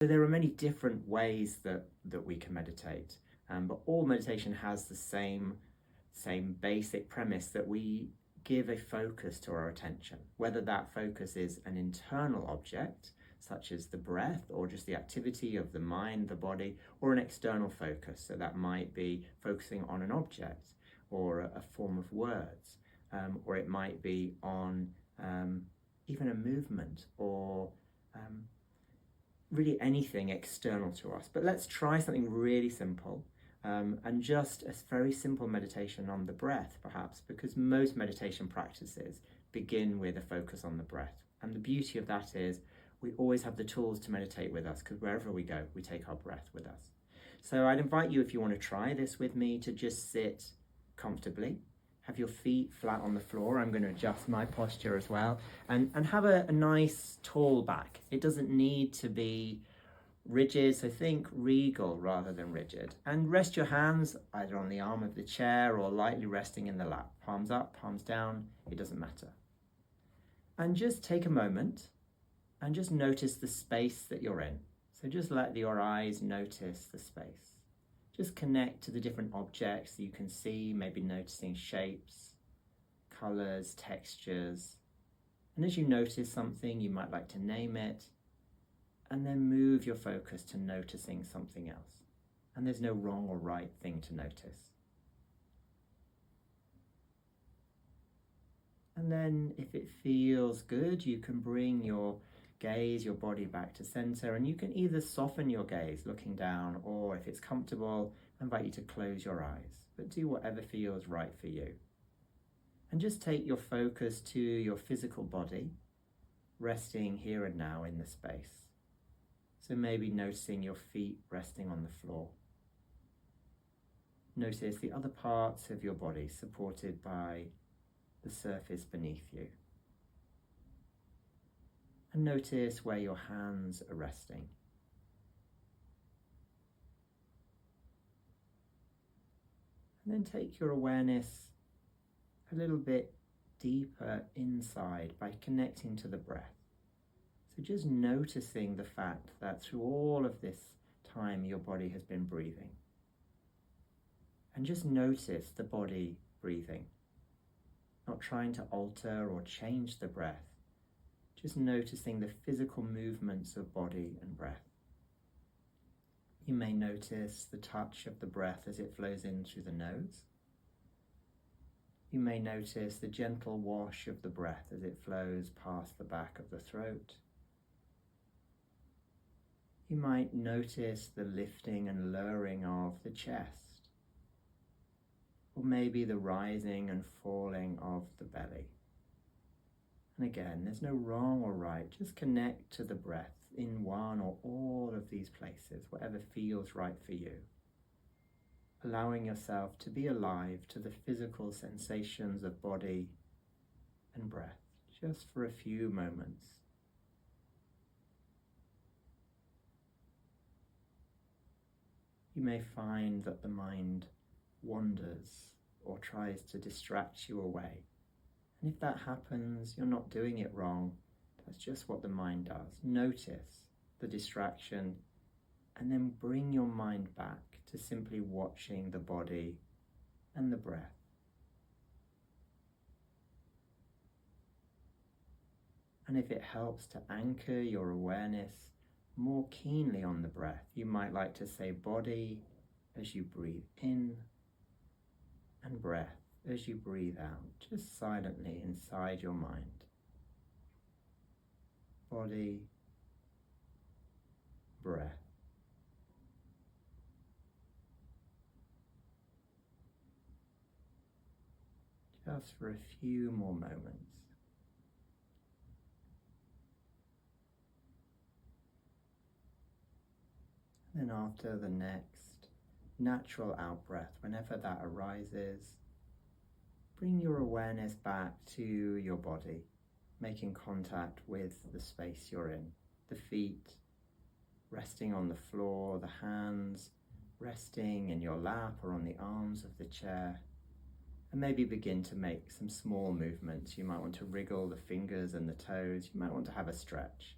So there are many different ways that we can meditate, but all meditation has the same basic premise that we give a focus to our attention, whether that focus is an internal object, such as the breath or just the activity of the mind, the body, or an external focus. So that might be focusing on an object or a form of words, or it might be on even a movement or really anything external to us. But let's try something really simple. And just a very simple meditation on the breath, perhaps, because most meditation practices begin with a focus on the breath. And the beauty of that is we always have the tools to meditate with us, because wherever we go, we take our breath with us. So I'd invite you, if you want to try this with me, to just sit comfortably. Have your feet flat on the floor. I'm going to adjust my posture as well. And have a nice tall back. It doesn't need to be rigid, so think regal rather than rigid. And rest your hands either on the arm of the chair or lightly resting in the lap. Palms up, palms down, it doesn't matter. And just take a moment and just notice the space that you're in. So just let your eyes notice the space. Just connect to the different objects that you can see, maybe noticing shapes, colors, textures. And as you notice something, you might like to name it, and then move your focus to noticing something else. And there's no wrong or right thing to notice. And then if it feels good, you can bring your gaze, your body back to center, and you can either soften your gaze looking down, or if it's comfortable, I invite you to close your eyes, but do whatever feels right for you. And just take your focus to your physical body, resting here and now in the space. So maybe noticing your feet resting on the floor. Notice the other parts of your body supported by the surface beneath you. And notice where your hands are resting. And then take your awareness a little bit deeper inside by connecting to the breath. So just noticing the fact that through all of this time your body has been breathing. And just notice the body breathing. Not trying to alter or change the breath. Just noticing the physical movements of body and breath. You may notice the touch of the breath as it flows in through the nose. You may notice the gentle wash of the breath as it flows past the back of the throat. You might notice the lifting and lowering of the chest, or maybe the rising and falling of the belly. And again, there's no wrong or right, just connect to the breath in one or all of these places, whatever feels right for you. Allowing yourself to be alive to the physical sensations of body and breath, just for a few moments. You may find that the mind wanders or tries to distract you away. And if that happens, you're not doing it wrong. That's just what the mind does. Notice the distraction and then bring your mind back to simply watching the body and the breath. And if it helps to anchor your awareness more keenly on the breath, you might like to say body as you breathe in and breath as you breathe out, just silently inside your mind. Body, breath. Just for a few more moments. Then after the next natural out-breath, whenever that arises, bring your awareness back to your body, making contact with the space you're in. The feet resting on the floor, the hands resting in your lap or on the arms of the chair. And maybe begin to make some small movements. You might want to wriggle the fingers and the toes. You might want to have a stretch.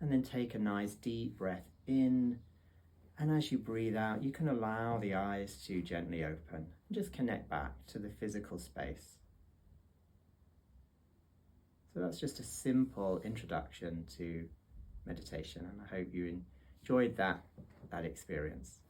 And then take a nice deep breath in. And as you breathe out, you can allow the eyes to gently open and just connect back to the physical space. So that's just a simple introduction to meditation, and I hope you enjoyed that experience.